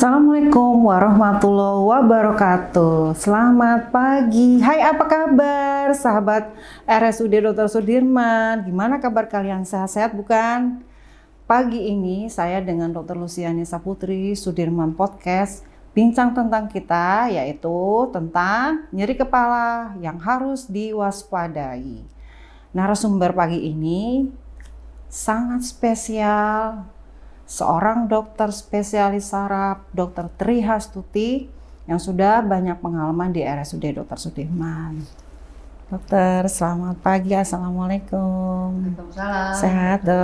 Assalamualaikum warahmatullahi wabarakatuh. Selamat pagi. Hai, apa kabar sahabat RSUD Dr. Sudirman? Gimana kabar kalian? Sehat-sehat bukan? Pagi ini saya dengan Dr. Luciani Saputri Sudirman Podcast bincang tentang kita, yaitu tentang nyeri kepala yang harus diwaspadai. Narasumber pagi ini sangat spesial. Seorang dokter spesialis saraf, Dr. Tri Hastuti, yang sudah banyak pengalaman di RSUD Dr. Sudirman. Dokter, selamat pagi. Assalamualaikum. Waalaikumsalam. Sehat, Dok?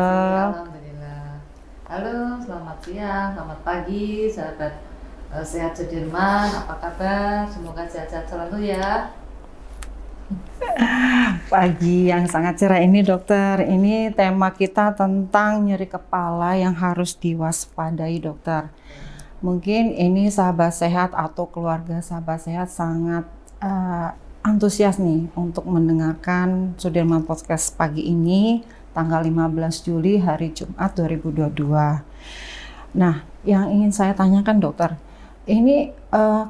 Alhamdulillah. Halo, selamat siang, selamat pagi, sahabat Sehat Sudirman. Apa kabar? Semoga sehat-sehat selalu ya. Pagi yang sangat cerah ini, dokter. Ini tema kita tentang nyeri kepala yang harus diwaspadai, dokter. Mungkin ini sahabat sehat atau keluarga sahabat sehat sangat antusias nih untuk mendengarkan Sudirman Podcast pagi ini, tanggal 15 Juli hari Jumat 2022. Nah, yang ingin saya tanyakan, dokter, ini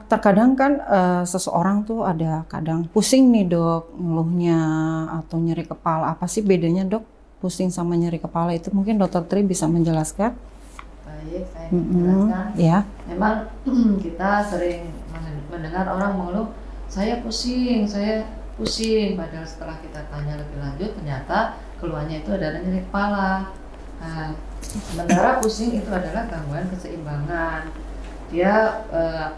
terkadang kan seseorang tuh ada kadang pusing nih, Dok, ngeluhnya atau nyeri kepala. Apa sih bedanya, Dok, pusing sama nyeri kepala itu? Mungkin Dokter Tri bisa menjelaskan. Baik, saya menjelaskan. Ya. Memang kita sering mendengar orang mengeluh, saya pusing. Padahal setelah kita tanya lebih lanjut, ternyata keluhannya itu adalah nyeri kepala. Nah, sementara pusing itu adalah gangguan keseimbangan. Dia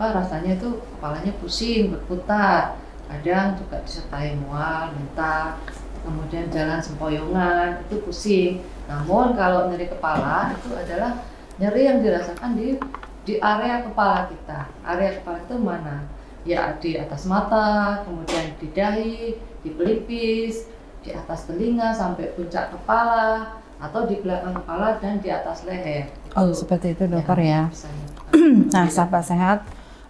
rasanya itu kepalanya pusing, berputar, kadang juga disertai mual, muntah, kemudian jalan sempoyongan, itu pusing. Namun kalau nyeri kepala itu adalah nyeri yang dirasakan di area kepala kita. Area kepala itu mana? Ya, di atas mata, kemudian di dahi, di pelipis, di atas telinga sampai puncak kepala, atau di belakang kepala dan di atas leher. Oh, seperti itu, dokter ya. Nah, sahabat sehat,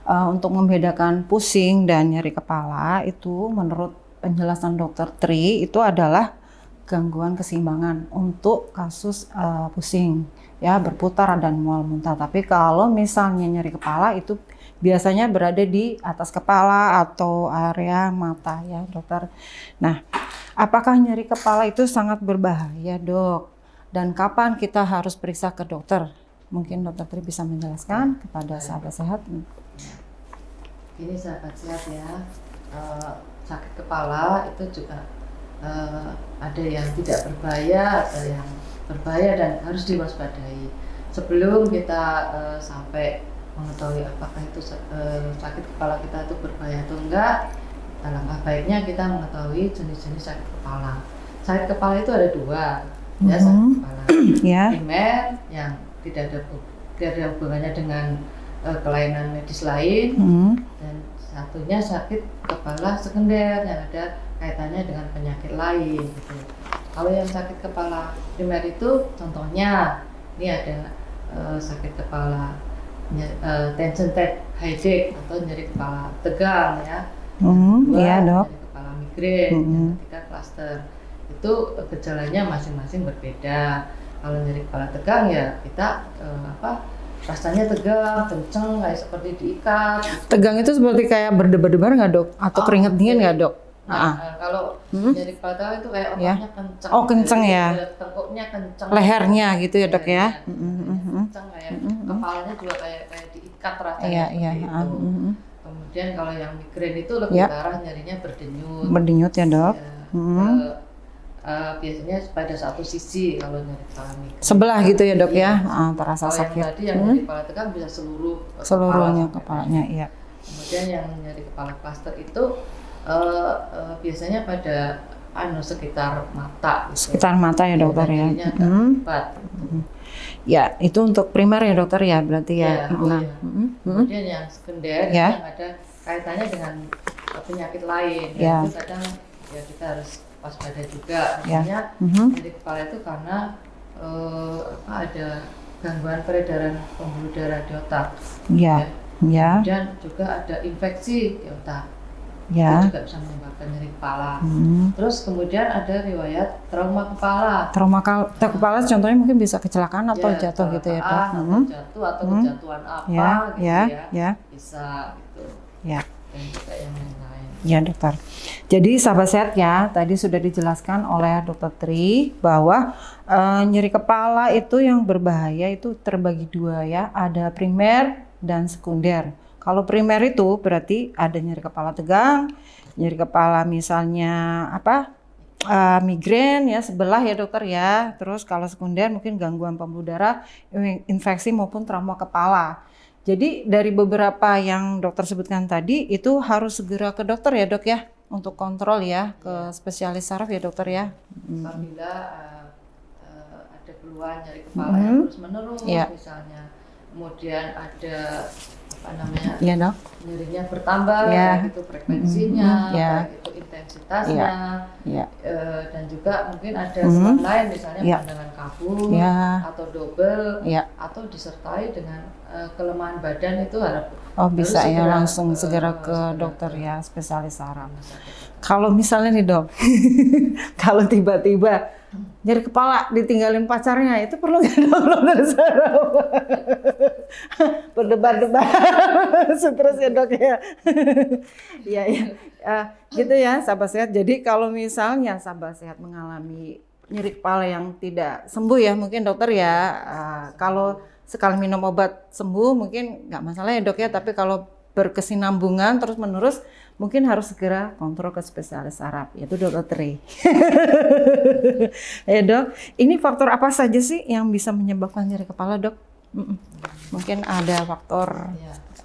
untuk membedakan pusing dan nyeri kepala itu menurut penjelasan Dokter Tri itu adalah gangguan keseimbangan untuk kasus pusing, ya, berputar dan mual muntah. Tapi kalau misalnya nyeri kepala itu biasanya berada di atas kepala atau area mata, ya, dokter. Nah, apakah nyeri kepala itu sangat berbahaya, Dok? Dan kapan kita harus periksa ke dokter? Mungkin Dokter Tri bisa menjelaskan kepada sahabat sehat. Ini sahabat sehat ya, sakit kepala itu juga ada yang tidak berbahaya, ada yang berbahaya dan harus diwaspadai. Sebelum kita sampai mengetahui apakah itu sakit kepala kita itu berbahaya atau enggak, alangkah baiknya kita mengetahui jenis-jenis sakit kepala. Sakit kepala itu ada dua, ya, sakit kepala primer yang tidak ada hubungannya dengan kelainan medis lain, dan satunya sakit kepala sekunder yang ada kaitannya dengan penyakit lain gitu. Kalau yang sakit kepala primer itu contohnya ini ada sakit kepala tension headache atau nyeri kepala tegang, ya. Iya, Dok. Nyeri kepala migrain, yang ketiga cluster. Itu gejalanya masing-masing berbeda. Kalau nyeri kepala tegang ya kita rasanya tegang, kenceng, kayak seperti diikat. Tegang itu seperti kayak berdebar-debar nggak, Dok? Atau keringat dingin nggak, Dok? Kalau nyeri kepala tegang itu kayak ototnya kenceng. Oh, kenceng ya. Tengkuknya kenceng. Lehernya gitu ya, Dok, ya. Kenceng kayak kepalanya juga kayak diikat rasanya. Iya. Kemudian kalau yang migrain itu lebih parah, nyerinya berdenyut. Berdenyut ya, Dok. Biasanya pada satu sisi kalau nyeri kepala migrain. Sebelah gitu ya, Dok, ya. Terasa kalau sakit. Yang tadi yang nyeri kepala tegang bisa seluruhnya kepalanya, iya. Kemudian yang nyeri kepala cluster itu biasanya pada sekitar mata. Gitu. Sekitar mata ya, dokter ya. Ya, itu untuk primer ya, dokter ya, berarti ya. Kemudian yang sekunder yang ada kaitannya dengan penyakit lain. Itu kadang ya kita harus waspada juga. Artinya nyeri kepala itu karena ada gangguan peredaran pembuluh darah di otak. Kemudian juga ada infeksi di otak. Ya. Itu juga bisa menyebabkan nyeri kepala. Terus kemudian ada riwayat trauma kepala. Kepala contohnya mungkin bisa kecelakaan atau jatuh gitu ya, Dok. Atau jatuh atau kejatuhan apa gitu ya. Bisa gitu. Ya. Dan juga yang lain-lain. Ya, Dokter. Jadi sahabat sehat ya, tadi sudah dijelaskan oleh Dokter Tri bahwa nyeri kepala itu yang berbahaya itu terbagi dua ya, ada primer dan sekunder. Kalau primer itu berarti ada nyeri kepala tegang, nyeri kepala misalnya migrain ya sebelah ya dokter ya. Terus kalau sekunder mungkin gangguan pembuluh darah, infeksi maupun trauma kepala. Jadi dari beberapa yang dokter sebutkan tadi itu harus segera ke dokter ya dok ya untuk kontrol ya ke spesialis saraf ya dokter ya. Apabila ada keluhan nyeri kepala yang terus menerus misalnya, kemudian ada iya dok, nyerinya bertambah gitu frekuensinya, baik itu intensitasnya, dan juga mungkin ada sebab lain misalnya pandangan kabur atau double atau disertai dengan kelemahan badan itu bisa ya langsung segera ke dokter ya spesialis saraf. Kalau misalnya nih dok, kalau tiba-tiba nyeri kepala ditinggalin pacarnya itu perlu nggak dok dokter saraf? Berdebar-debar stres ya dok ya. Iya gitu ya sahabat sehat. Jadi kalau misalnya sahabat sehat mengalami nyeri kepala yang tidak sembuh ya mungkin dokter ya kalau sekali minum obat sembuh mungkin nggak masalah ya dok ya, tapi kalau berkesinambungan terus menerus mungkin harus segera kontrol ke spesialis saraf yaitu dokter Tri. Ya dok, ini faktor apa saja sih yang bisa menyebabkan nyeri kepala dok? Mungkin ada faktor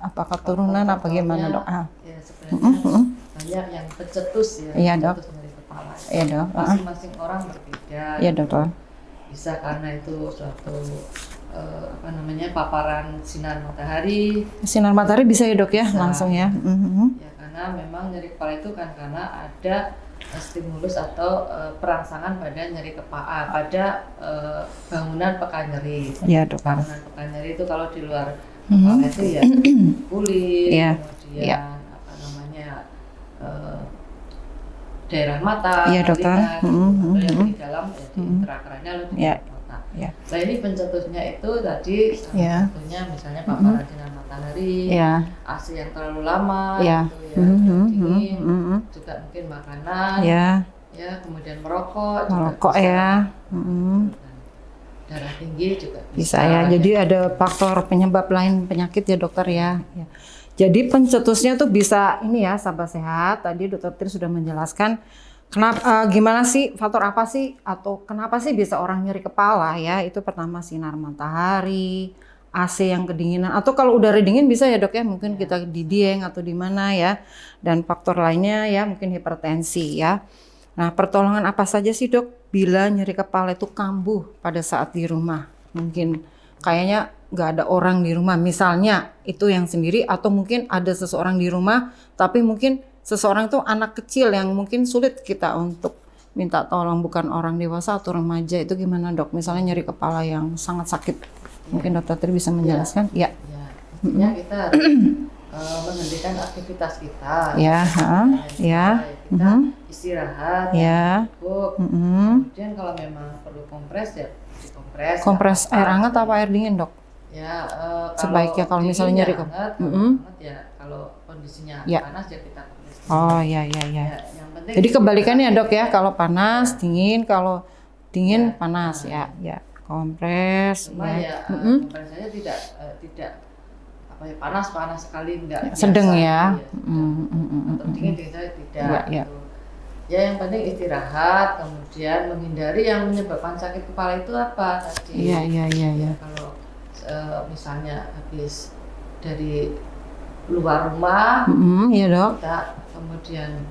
apakah turunan apa gimana dok? Ya sebenarnya banyak yang tercetus ya. Iya dok. Nyeri kepala. Iya dok. Masing-masing orang berbeda. Iya dokter. Bisa karena itu suatu paparan sinar matahari. Sinar matahari bisa ya dok ya langsung ya. Ya karena memang nyeri kepala itu kan karena ada stimulus atau perangsangan pada nyeri kepala pada bangunan peka nyeri. Iya dok. Bangunan peka nyeri itu kalau di luar kepala itu ya kulit, kemudian daerah mata, iya dokter. Yang di dalam di kerak-keraknya di mata. Nah ini pencetusnya itu tadi salah satunya misalnya paparan sinar matahari, AC yang terlalu lama, dingin, juga mungkin makanan, kemudian merokok ya. Darah tinggi juga bisa ya. Jadi ada faktor penyebab lain penyakit ya dokter ya. Jadi pencetusnya tuh bisa ini ya sahabat sehat. Tadi dokter Tri sudah menjelaskan kenapa gimana sih faktor apa sih atau kenapa sih bisa orang nyeri kepala ya. Itu pertama sinar matahari, AC yang kedinginan atau kalau udara dingin bisa ya dok ya mungkin kita di Dieng atau di mana ya. Dan faktor lainnya ya mungkin hipertensi ya. Nah pertolongan apa saja sih dok bila nyeri kepala itu kambuh pada saat di rumah? Mungkin kayaknya nggak ada orang di rumah misalnya itu yang sendiri atau mungkin ada seseorang di rumah tapi mungkin seseorang itu anak kecil yang mungkin sulit kita untuk minta tolong bukan orang dewasa atau remaja itu gimana dok? Misalnya nyeri kepala yang sangat sakit mungkin dokter Tri bisa menjelaskan ya. Artinya kita menghentikan aktivitas kita kita istirahat cukup kemudian kalau memang perlu kompres ya kompres air hangat atau air dingin dok? Sebaiknya kalau misalnya nyeri hangat ya kalau kondisinya panas ya kita kompres. Yang penting jadi kebalikannya dok ya kalau panas dingin kalau dingin panas ya kompres kompresnya tidak panas sekali enggak sedang biasa, atau dingin saya tidak gitu. Ya yang penting istirahat kemudian menghindari yang menyebabkan sakit kepala itu apa tadi kalau misalnya habis dari luar rumah kita kemudian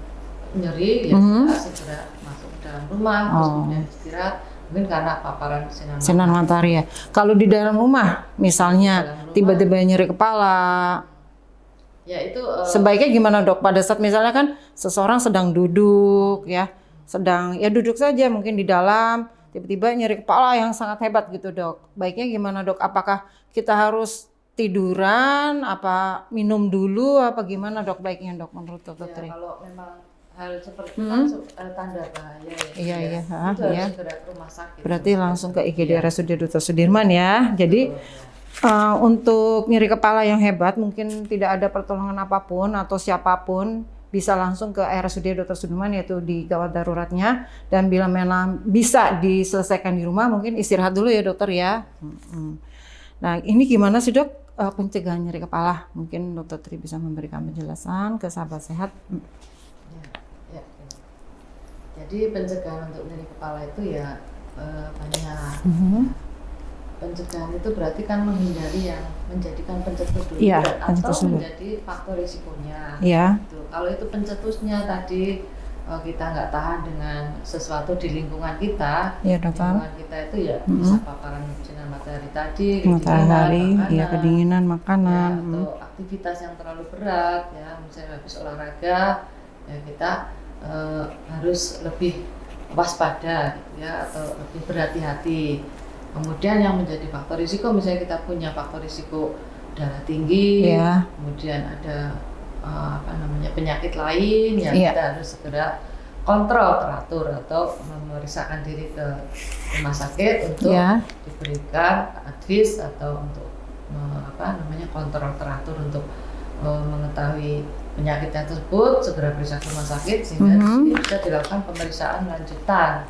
nyeri kita segera masuk ke dalam rumah terus kemudian istirahat mungkin karena paparan sinar matahari ya. Kalau di dalam rumah misalnya tiba-tiba nyeri kepala ya itu sebaiknya gimana dok pada saat misalnya kan seseorang sedang duduk ya sedang duduk saja mungkin di dalam tiba-tiba nyeri kepala yang sangat hebat gitu dok baiknya gimana dok apakah kita harus tiduran, apa minum dulu, apa gimana dok baiknya dok menurut dokter Tri? Kalau memang hal seperti itu tanda bahaya ya. Iya, itu harus iya. segera ke rumah sakit. Berarti langsung ke IGD RSUD Dr. Sudirman ya. Jadi untuk nyeri kepala yang hebat mungkin tidak ada pertolongan apapun atau siapapun bisa langsung ke RSUD Dr. Sudirman yaitu di gawat daruratnya, dan bila memang bisa diselesaikan di rumah mungkin istirahat dulu ya dokter ya. Nah ini gimana sih dok pencegahan nyeri kepala? Mungkin dokter Tri bisa memberikan penjelasan ke sahabat sehat. Ya. Jadi pencegahan untuk nyeri kepala itu ya banyak. Pencegahan itu berarti kan menghindari yang menjadikan pencetus dulu atau menjadi faktor risikonya. Gitu. Kalau itu pencetusnya tadi kita nggak tahan dengan sesuatu di lingkungan kita, lingkungan kita itu ya bisa paparan sinar matahari tadi, kedinginan makanan, atau aktivitas yang terlalu berat, ya misalnya habis olahraga, ya kita harus lebih waspada, ya atau lebih berhati-hati. Kemudian yang menjadi faktor risiko, misalnya kita punya faktor risiko darah tinggi, kemudian ada penyakit lain yang kita harus segera kontrol teratur atau memeriksakan diri ke rumah sakit untuk diberikan advis atau untuk kontrol teratur untuk mengetahui penyakitnya tersebut, segera periksa ke rumah sakit sehingga di sini bisa dilakukan pemeriksaan lanjutan.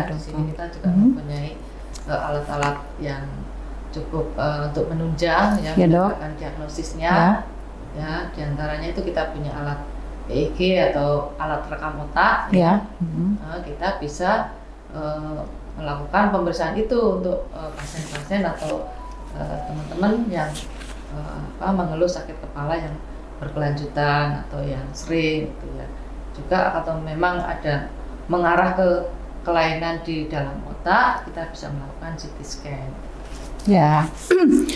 Di sini kita juga mempunyai alat-alat yang cukup untuk menunjang mendapatkan diagnosisnya. Diantaranya itu kita punya alat EEG atau alat rekam otak. Kita bisa melakukan pemeriksaan itu untuk pasien-pasien atau teman-teman yang mengeluh sakit kepala yang berkelanjutan atau yang sering gitu ya. Juga atau memang ada mengarah ke kelainan di dalam otak, kita bisa melakukan CT scan. Ya,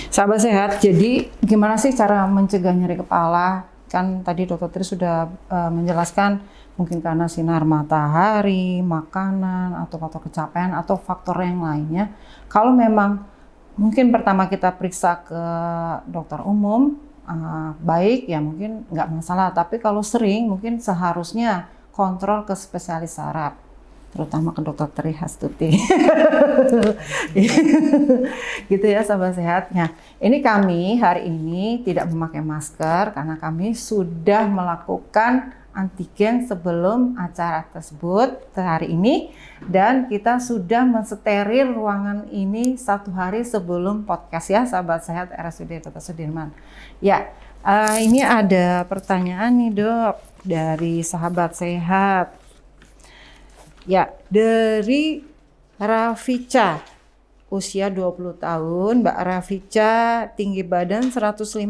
sahabat sehat. Jadi gimana sih cara mencegah nyeri kepala? Kan tadi dokter Tri sudah menjelaskan mungkin karena sinar matahari, makanan, atau faktor kecapean atau faktor yang lainnya. Kalau memang mungkin pertama kita periksa ke dokter umum, baik ya mungkin nggak masalah. Tapi kalau sering mungkin seharusnya kontrol ke spesialis saraf, terutama ke dokter Tri Hastuti. Gitu ya sahabat sehatnya. Ini kami hari ini tidak memakai masker karena kami sudah melakukan antigen sebelum acara tersebut hari ini, dan kita sudah mensteril ruangan ini 1 hari sebelum podcast ya sahabat sehat RSUD Dr. Sudirman. Ya, ini ada pertanyaan nih dok dari sahabat sehat. Ya, dari Rafica, usia 20 tahun, Mbak Rafica, tinggi badan 156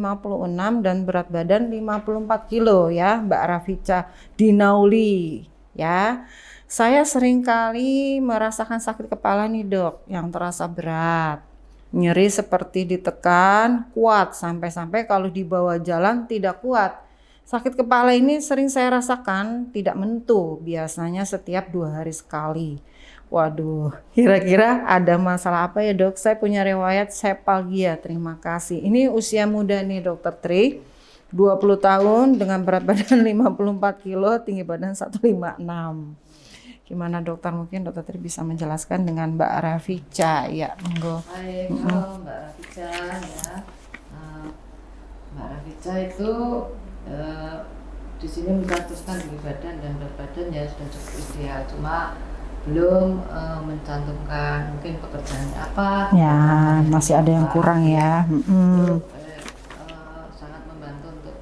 dan berat badan 54 kilo ya, Mbak Rafica di Nauli ya. Saya sering kali merasakan sakit kepala nih dok, yang terasa berat. Nyeri seperti ditekan, kuat, sampai-sampai kalau dibawa jalan tidak kuat. Sakit kepala ini sering saya rasakan tidak menentu, biasanya setiap 2 hari sekali. Waduh, kira-kira ada masalah apa ya dok? Saya punya riwayat sepalgia, terima kasih. Ini usia muda nih dokter Tri, 20 tahun dengan berat badan 54 kilo, tinggi badan 156. Gimana dokter? Mungkin dokter Tri bisa menjelaskan dengan Mbak Rafica. Ya, monggo. Baik, halo Mbak Rafica ya. Mbak Rafica itu di sini mencantumkan tinggi badan dan berat badan ya sudah cukup ideal, cuma belum mencantumkan mungkin pekerjaannya apa. Ya, masih ada yang kurang ya. Sangat membantu untuk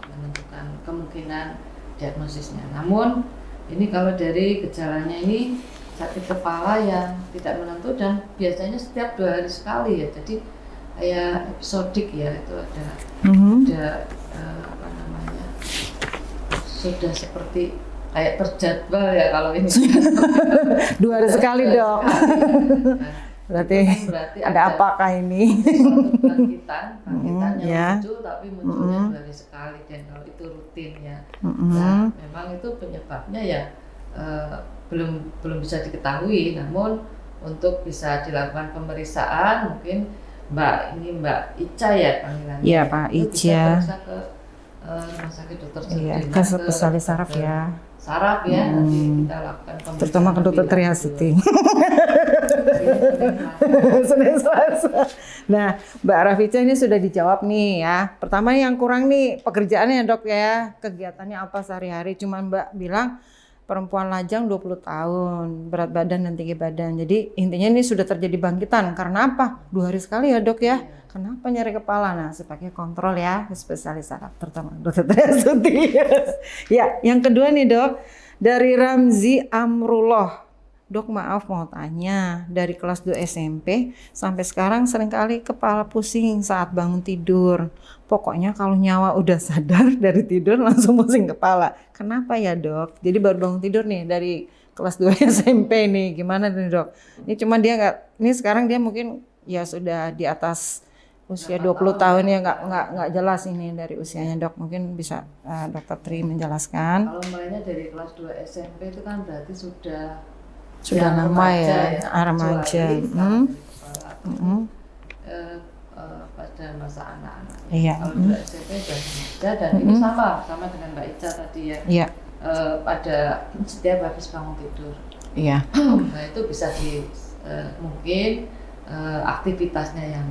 menentukan kemungkinan diagnosisnya. Namun ini kalau dari gejalanya ini sakit kepala yang tidak menentu dan biasanya setiap 2 hari sekali ya. Jadi kayak episodik ya, itu ada sudah seperti kayak terjadwal ya kalau ini. 2 hari sekali dok. Berarti ada apakah ini? Suatu bangkitan yang muncul tapi munculnya 2 hari sekali, dan kalau itu rutin ya. Nah, memang itu penyebabnya ya belum bisa diketahui. Namun untuk bisa dilakukan pemeriksaan mungkin Mbak Ica ya panggilannya. Iya, Pak Itu bisa Ica. periksa ke rumah sakit dokter Iya, Sudirman, ke spesialis saraf dokter ya. saraf ya. Nanti kita lakukan pemeriksaan Terutama ke dokter lebih Triasuti. lanjut. Ini Senin Selasa. Nah, Mbak Rafica ini sudah dijawab nih ya. Pertama yang kurang nih pekerjaannya dok ya. Kegiatannya apa sehari-hari. Cuman Mbak bilang perempuan lajang 20 tahun. Berat badan dan tinggi badan. Jadi intinya ini sudah terjadi bangkitan. Karena apa? 2 hari sekali ya dok ya. Kenapa nyeri kepala? Nah, sebagai kontrol ya ke spesialis saraf. Terutama dokter Triasuti. Ya, yang kedua nih dok. Dari Ramzi Amrullah. Dok maaf mau tanya, dari kelas 2 SMP sampai sekarang seringkali kepala pusing saat bangun tidur. Pokoknya kalau nyawa udah sadar dari tidur langsung pusing kepala. Kenapa ya dok? Jadi baru bangun tidur nih dari kelas 2 SMP nih, gimana nih dok? Ini cuma dia ini sekarang dia mungkin ya sudah di atas usia 20 tahun ya, nggak jelas ini dari usianya dok. Mungkin bisa dokter Tri menjelaskan. kalau mulainya dari kelas 2 SMP itu kan berarti sudah Lama ya, remaja. Pada masa anak-anak. Iya. Kalau 2 SMP sudah remaja dan ini sama dengan Mbak Ica tadi ya. Iya. Pada setiap habis bangun tidur. Iya. Nah itu bisa mungkin aktivitasnya yang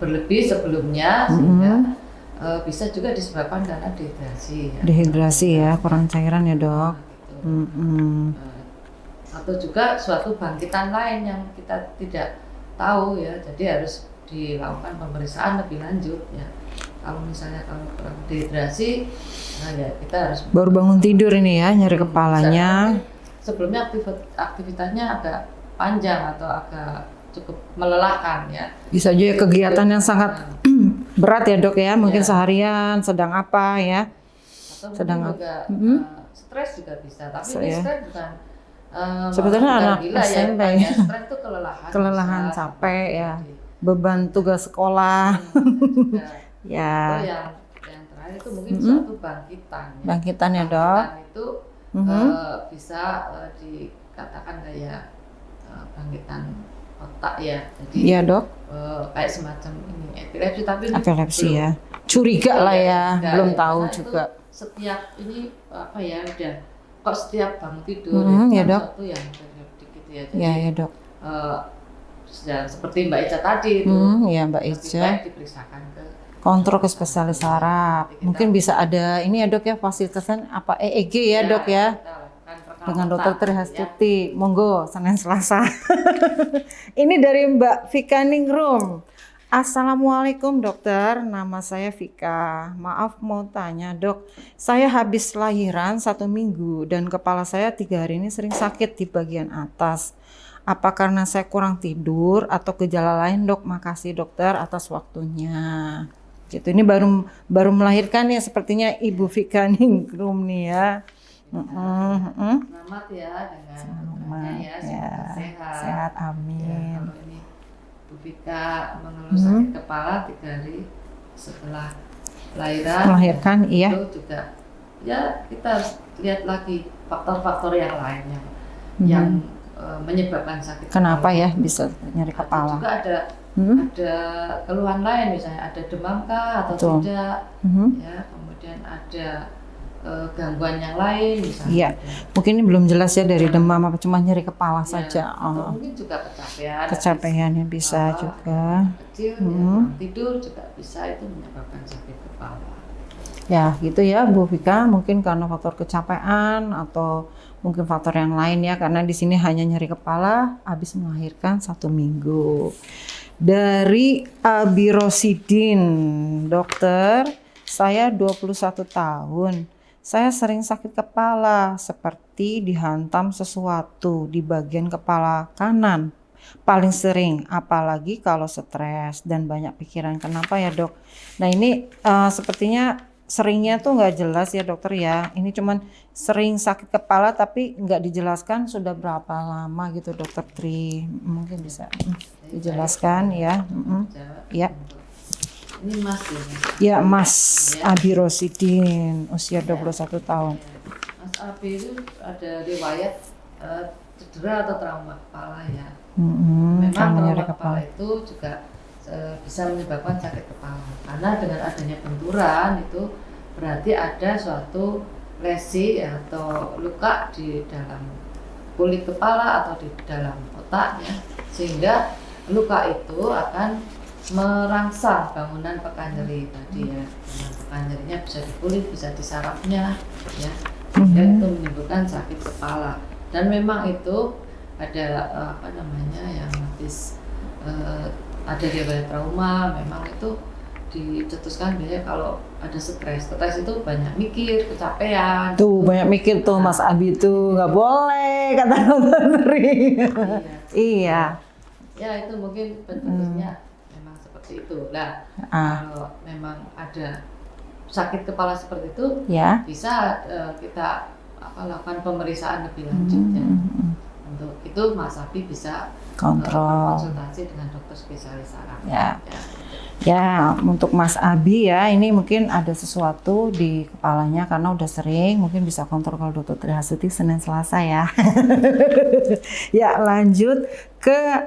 berlebih sebelumnya sehingga bisa juga disebabkan karena dehidrasi. Ya. Dehidrasi ya, kurang cairan ya dok. Gitu. Atau juga suatu bangkitan lain yang kita tidak tahu ya, jadi harus dilakukan pemeriksaan lebih lanjut ya. Kalau misalnya kalau dehidrasi, nah ya kita harus baru bangun tidur ini ya, nyeri kepalanya. Sebelumnya aktivitasnya agak panjang atau agak cukup melelahkan ya. Bisa juga kegiatan yang sangat berat ya dok ya, mungkin seharian sedang apa ya. Atau sedang juga stres juga bisa, tapi ini stres bukan sebetulnya anak SMP ya. Stres itu kelelahan bisa, capek ya, beban tugas sekolah. Ya. Itu yang terakhir itu mungkin suatu bangkitan. Ya. Bangkitan ya dok. Bangkitan itu bisa dikatakan kayak bangkitan otak ya. Jadi iya dok. kayak semacam ini epilepsi tapi epilepsi ya. Curiga lah ya, belum tahu juga. Setiap ini apa ya udah kok setiap bangun tidur ya dok. Sesuatu yang periodic gitu ya. Jadi ya dok. Seperti Mbak Ica tadi itu. Ya Mbak Ica. Diperiksakan ke kontrol ke spesialis saraf. Mungkin bisa ada ini ya dok ya, fasilitasnya apa EEG ya dok ya. Dengan dokter Triasuti. Ya. Monggo Senin Selasa. Ini dari Mbak Vika Ningrum. Assalamualaikum dokter, nama saya Vika. Maaf mau tanya dok, saya habis lahiran 1 minggu dan kepala saya 3 hari ini sering sakit di bagian atas. Apa karena saya kurang tidur atau gejala lain dok? Makasih dokter atas waktunya. Gitu, ini baru melahirkan ya sepertinya Ibu Vika Ningrum nih ya. Selamat ya dengan ya, sehat, amin. Ya, kalau ini Bu Vika mengeluh sakit kepala 3 hari setelah melahirkan, iya. Itu juga ya kita harus lihat lagi faktor-faktor yang lainnya yang menyebabkan sakit. Kenapa kepala. Ya bisa nyeri kepala? Juga ada keluhan lain, misalnya ada demam kah atau tidak, ya kemudian ada gangguan yang lain misalnya. Iya, mungkin ini belum jelas ya dari demam apa cuma nyeri kepala saja. Atau mungkin juga kecapean. Kecapeannya bisa juga. Kecil, tidur juga bisa itu menyebabkan sakit kepala. Ya gitu ya Bu Vika, mungkin karena faktor kecapean atau mungkin faktor yang lain ya, karena di sini hanya nyeri kepala habis melahirkan 1 minggu. Dari Abirosidin, dokter, saya 21 tahun. Saya sering sakit kepala seperti dihantam sesuatu di bagian kepala kanan. Paling sering, apalagi kalau stres dan banyak pikiran. Kenapa ya dok? Nah ini sepertinya seringnya tuh nggak jelas ya dokter ya. Ini cuman sering sakit kepala tapi nggak dijelaskan sudah berapa lama gitu dokter Tri. Mungkin bisa dijelaskan ya. Ya. Ini Mas ya? Ya Mas Abirosidin, usia 21 tahun. Mas Abi itu ada riwayat cedera atau trauma kepala ya. Memang trauma kepala itu juga bisa menyebabkan sakit kepala. Karena dengan adanya benturan itu berarti ada suatu lesi atau luka di dalam kulit kepala atau di dalam otak ya, sehingga luka itu akan merangsang bangunan pekan nyeri tadi ya. Bangunan pekan nyerinya bisa di kulit, bisa di sarafnya ya. Dan itu menimbulkan sakit kepala. Dan memang itu ada yang habis ada diabetes trauma, memang itu dicetuskan biasanya kalau ada stres itu banyak mikir, kecapean. Tuh banyak mikir tuh Mas Abi tuh, nggak boleh kata dokter Tri. Iya. Ya itu mungkin bentuknya memang seperti itu. Nah kalau memang ada sakit kepala seperti itu, ya. bisa kita lakukan pemeriksaan lebih lanjut ya. Untuk itu Mas Abi bisa kontrol konsultasi dengan dokter spesialis saraf. Ya, untuk Mas Abi ya, ini mungkin ada sesuatu di kepalanya karena udah sering, mungkin bisa kontrol kalau dokter Tri Hasuti Senin Selasa ya. Ya, lanjut ke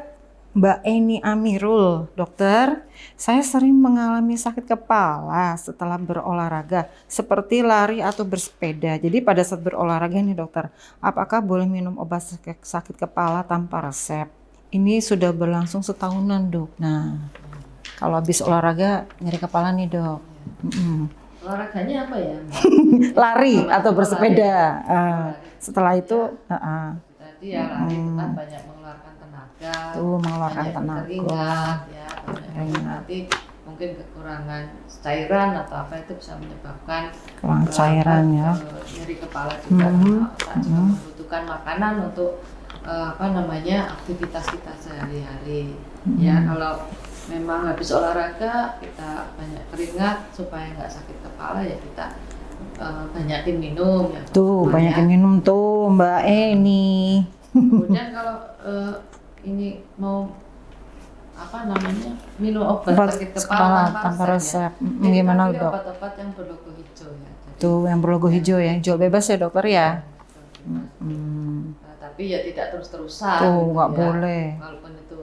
Mbak Eni Amirul. Dokter, saya sering mengalami sakit kepala setelah berolahraga, seperti lari atau bersepeda. Jadi pada saat berolahraga nih dokter, apakah boleh minum obat sakit kepala tanpa resep? Ini sudah berlangsung setahunan dok. Nah, kalau habis olahraga nyeri kepala nih dok. Olahraganya apa ya? Lari atau bersepeda. Setelah itu, tadi ya lari itu kan banyak mengeluarkan tenaga. Tuh mengeluarkan tenaga. Keringat, ya, nanti mungkin kekurangan cairan atau apa itu bisa menyebabkan kekurangan cairan ya. Nyeri kepala juga. Juga membutuhkan makanan untuk aktivitas kita sehari-hari. Ya kalau memang habis olahraga kita banyak keringat supaya nggak sakit kepala ya kita banyakin minum ya. Tuh banyakin minum tuh Mbak Eni. Kemudian kalau ini mau minum obat sakit kepala tanpa resep ya. Gimana dok? Obat-obat yang berlogo hijau ya. Tuh yang berlogo hijau ya, jual bebas ya dokter ya. Tapi ya tidak terus-terusan. Tuh nggak ya. boleh. Walaupun itu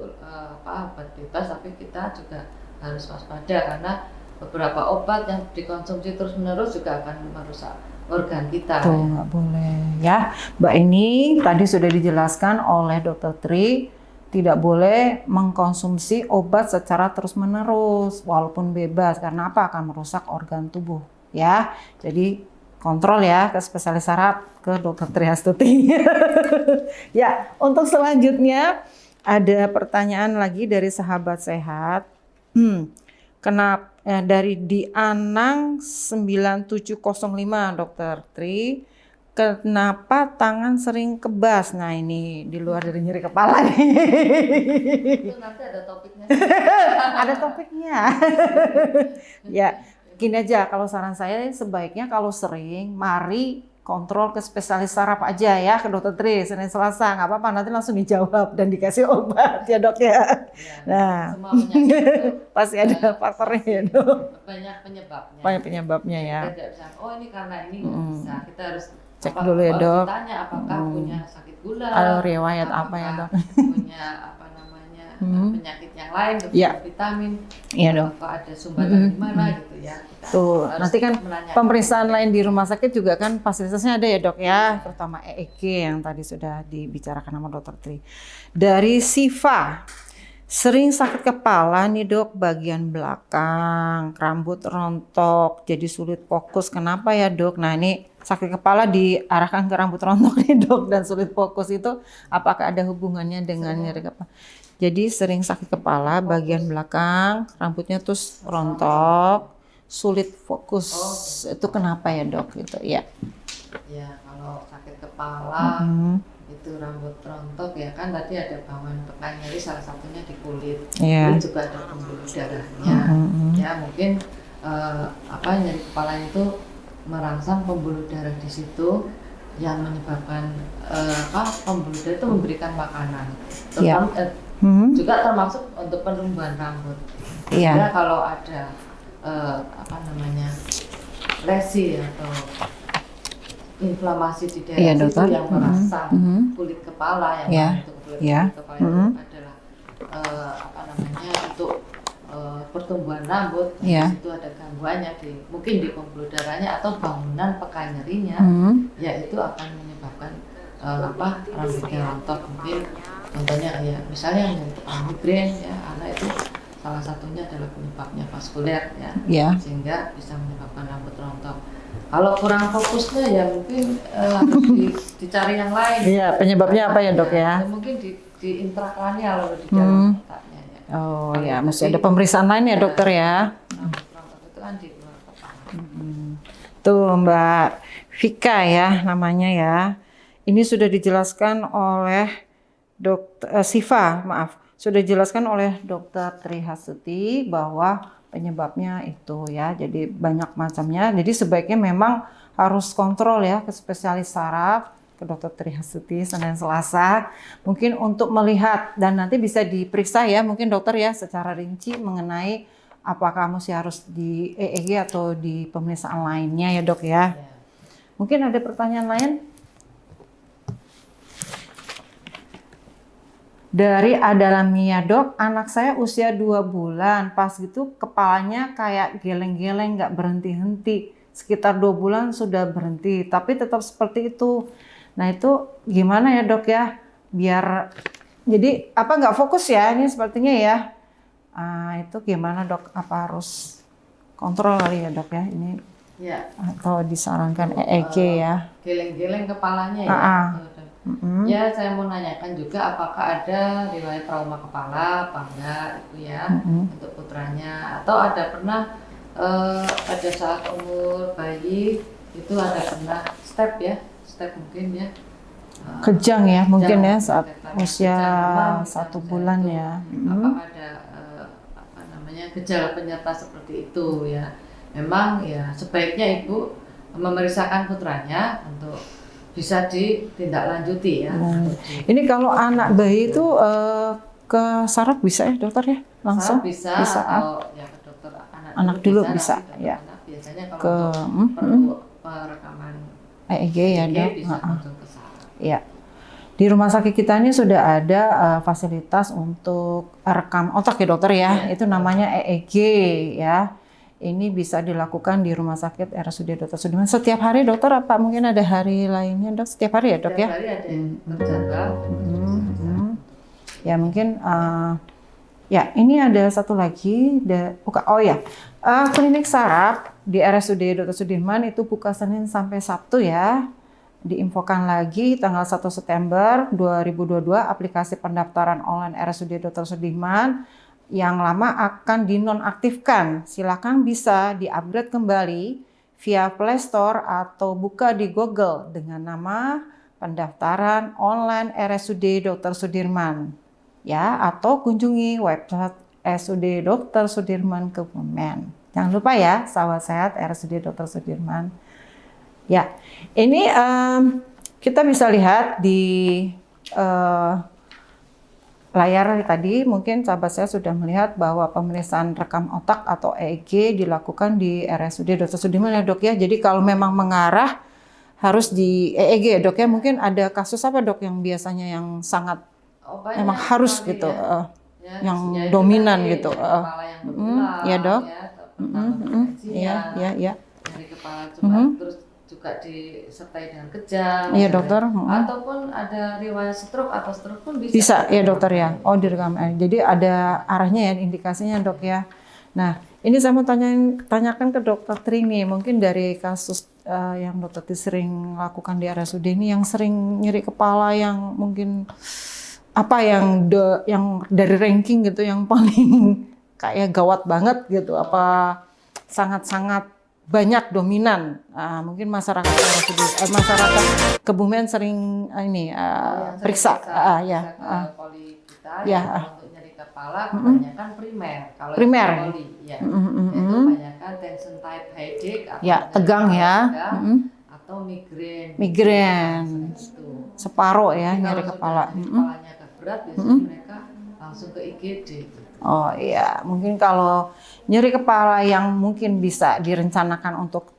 obat bebas, tapi kita juga harus waspada karena beberapa obat yang dikonsumsi terus-menerus juga akan merusak organ kita. Tuh nggak boleh ya. Mbak ini tadi sudah dijelaskan oleh dokter Tri, tidak boleh mengkonsumsi obat secara terus-menerus walaupun bebas karena apa akan merusak organ tubuh ya. Jadi kontrol ya ke spesialis saraf, ke dokter Tri Hasuti. Ya, untuk selanjutnya ada pertanyaan lagi dari sahabat sehat. Kenapa dari di Anang 9705 dokter Tri, kenapa tangan sering kebas? Nah ini di luar dari nyeri kepala nih. Itu nanti ada topiknya. Ada topiknya. Ya. Gini aja, kalau saran saya sebaiknya kalau sering, mari kontrol ke spesialis saraf aja ya, ke dokter Tri, Senin Selasa, nggak apa-apa, nanti langsung dijawab dan dikasih obat ya dok ya. Nah, semua penyakit pasti ada faktornya ya dok. Banyak penyebabnya. Banyak penyebabnya ya. Kita tidak bisa, oh ini karena ini nggak bisa, kita harus cek dulu ya dok. Tanya apakah punya sakit gula, atau riwayat apa ya dok. Punya penyakit yang lain, vitamin, iya dok. apa ada sumbatan di mana gitu ya. Tuh, nanti kan pemeriksaan lain di rumah sakit juga kan fasilitasnya ada ya dok ya, terutama EEG yang tadi sudah dibicarakan sama dokter Tri. Dari Siva, sering sakit kepala nih dok, bagian belakang, rambut rontok, jadi sulit fokus. Kenapa ya dok? Nah ini sakit kepala diarahkan ke rambut rontok nih dok dan sulit fokus itu apakah ada hubungannya dengan nyeri kepala? Jadi sering sakit kepala bagian belakang, rambutnya terus rontok, sulit fokus. Itu kenapa ya dok? Gitu ya. Ya kalau sakit kepala itu rambut rontok ya kan tadi ada bangunan pekan nyeri salah satunya di kulit. Kulit juga ada pembuluh darahnya. Ya mungkin nyeri kepala itu merangsang pembuluh darah di situ yang menyebabkan pembuluh darah itu memberikan makanan. Juga termasuk untuk penumbuhan rambut. Ya kalau ada lesi atau inflamasi di daerah situ yang merangsang kulit kepala yang itu kulit kepala itu adalah untuk pertumbuhan rambut, Iya. itu ada gangguannya mungkin di pembuluh darahnya atau bangunan pekan nyerinya, ya itu akan menyebabkan rambutnya rontok. Mungkin contohnya ya misalnya yang migrain ya, anak itu salah satunya adalah penyebabnya vaskuler ya, sehingga bisa menyebabkan rambut rontok. Kalau kurang fokusnya ya mungkin harus dicari yang lain. Iya, penyebabnya apa ya dok ya? Mungkin di intrakranial atau di dalam otaknya ya. Oh ya, mesti ada pemeriksaan lain ya dokter ya. Rambut rontok itu kan di luar kepala. Tuh Mbak Vika ya namanya ya. Ini sudah dijelaskan oleh dokter Siva, maaf. Sudah dijelaskan oleh dokter Trihasuti bahwa penyebabnya itu ya. Jadi banyak macamnya. Jadi sebaiknya memang harus kontrol ya ke spesialis saraf, ke dokter Trihasuti Senin Selasa. Mungkin untuk melihat dan nanti bisa diperiksa ya mungkin dokter ya secara rinci mengenai apakah mesti harus di EEG atau di pemeriksaan lainnya ya dok ya. Mungkin ada pertanyaan lain? Dari Adalamia dok, anak saya usia 2 bulan, pas gitu kepalanya kayak geleng-geleng nggak berhenti-henti. Sekitar 2 bulan sudah berhenti, tapi tetap seperti itu. Nah itu gimana ya dok ya? Biar, jadi apa nggak fokus ya ini sepertinya ya? Itu gimana dok? Apa harus kontrol kali ya dok ya? Ini ya. Atau disarankan EEG ya? Geleng-geleng kepalanya ya? Ya, saya mau nanyakan juga apakah ada riwayat trauma kepala apa enggak itu ya untuk putranya, atau ada pernah pada saat umur bayi itu ada pernah step mungkin ya kejang ya mungkin ya saat kejang, usia kejang, 1 bulan itu, ya. apakah ada gejala penyerta seperti itu ya. Memang ya sebaiknya ibu memeriksakan putranya untuk bisa ditindaklanjuti ya. Ini kalau anak bayi itu ke saraf bisa ya dokter ya langsung? Saraf bisa. Atau ya ke dokter anak dulu bisa ya. Biasanya kalau ke perlu perekaman EEG ya dok. Bisa langsung ke saraf. Ya. Di rumah sakit kita ini sudah ada fasilitas untuk rekam otak ya dokter ya. Itu namanya EEG ya. Ini bisa dilakukan di Rumah Sakit RSUD Dr. Sudirman. Setiap hari dokter apa mungkin ada hari lainnya dok? Setiap hari ya dok ya? Setiap hari ada terjadwal. Ya mungkin ya ini ada satu lagi. Klinik saraf di RSUD Dr. Sudirman itu buka Senin sampai Sabtu ya. Diinfokan lagi tanggal 1 September 2022 aplikasi pendaftaran online RSUD Dr. Sudirman yang lama akan dinonaktifkan. Silakan bisa di-upgrade kembali via Play Store atau buka di Google dengan nama pendaftaran online RSUD Dr. Sudirman. Ya, atau kunjungi website RSUD Dr. Sudirman Kebumen. Jangan lupa ya, sahabat sehat RSUD Dr. Sudirman. Ya, ini kita bisa lihat di layar tadi mungkin sahabat saya sudah melihat bahwa pemeriksaan rekam otak atau EEG dilakukan di RSUD Dr. Sudirman ya dok ya. Jadi kalau memang mengarah harus di EEG ya dok ya. Mungkin ada kasus apa dok yang biasanya yang sangat memang harus gitu, yang dominan gitu. Ya dok. Ya. Dari kepala cuma terus juga disertai dengan kejang. Iya dokter. Ataupun ada riwayat stroke atau stroke pun bisa. Bisa ya dokter ya. Oh direkam. Jadi ada arahnya ya indikasinya dok ya. Nah ini saya mau tanyakan ke dokter Tri nih. Mungkin dari kasus yang dokter Tri sering lakukan di RSUD ini yang sering nyeri kepala yang mungkin apa yang dari ranking gitu yang paling kayak gawat banget gitu. Apa sangat-sangat banyak dominan, mungkin masyarakat Kebumen sering periksa, poli kita untuk nyeri kepala kebanyakan primer. Kalau poli, ya, itu kebanyakan tension type headache atau tegang ya, atau migrain. Separuh ya nyeri kepala. Kepalanya agak berat, biasanya mereka langsung ke IGD. Oh iya, mungkin kalau nyeri kepala yang mungkin bisa direncanakan untuk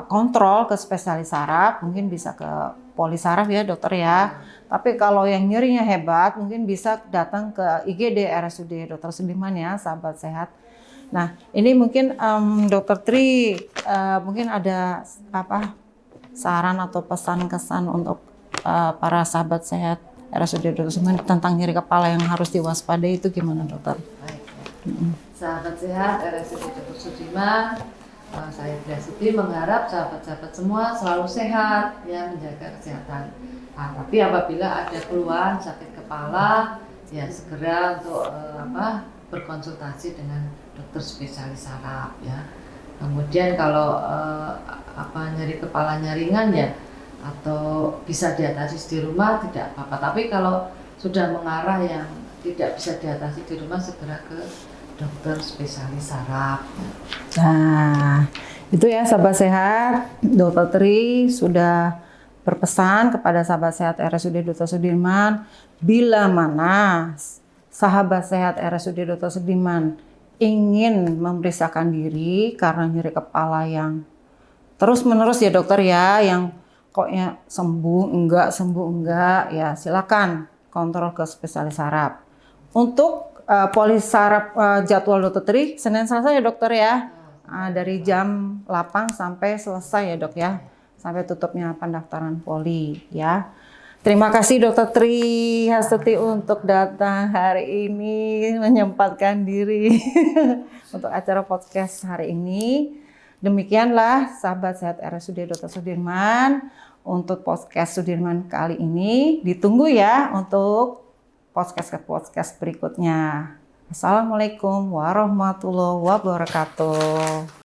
kontrol ke spesialis saraf, mungkin bisa ke poli saraf ya dokter ya. Tapi kalau yang nyerinya hebat, mungkin bisa datang ke IGD RSUD Dr. Sudirman ya, sahabat sehat. Nah, ini mungkin Dokter Tri mungkin ada saran atau pesan-kesan untuk para sahabat sehat RSUD Dr. Sudirman tentang nyeri kepala yang harus diwaspadai itu gimana, dokter? Baik, ya. Sahabat sehat RSUD Dr. Sudirman, saya Triasuti mengharap sahabat-sahabat semua selalu sehat, ya, menjaga kesehatan. Tapi apabila ada keluhan sakit kepala, ya segera untuk berkonsultasi dengan dokter spesialis saraf, ya. Kemudian kalau nyeri kepalanya ringan, ya, atau bisa diatasi di rumah tidak apa-apa. Tapi kalau sudah mengarah yang tidak bisa diatasi di rumah, segera ke dokter spesialis saraf. Nah, itu ya sahabat sehat, Dokter Tri sudah berpesan kepada sahabat sehat RSUD Dr. Sudirman, bila mana sahabat sehat RSUD Dr. Sudirman ingin memeriksakan diri karena nyeri kepala yang terus-menerus ya dokter ya, yang koknya sembuh enggak, ya silakan kontrol ke spesialis saraf. Untuk polis saraf jadwal Dokter Tri Senin Selasa ya dokter ya, dari jam 8 sampai selesai ya dok ya, sampai tutupnya pendaftaran poli ya. Terima kasih Dokter Tri Hastuti untuk datang hari ini, menyempatkan diri untuk acara podcast hari ini. Demikianlah sahabat sehat RSUD Dr. Sudirman untuk podcast Sudirman kali ini. Ditunggu ya untuk podcast berikutnya. Assalamualaikum warahmatullahi wabarakatuh.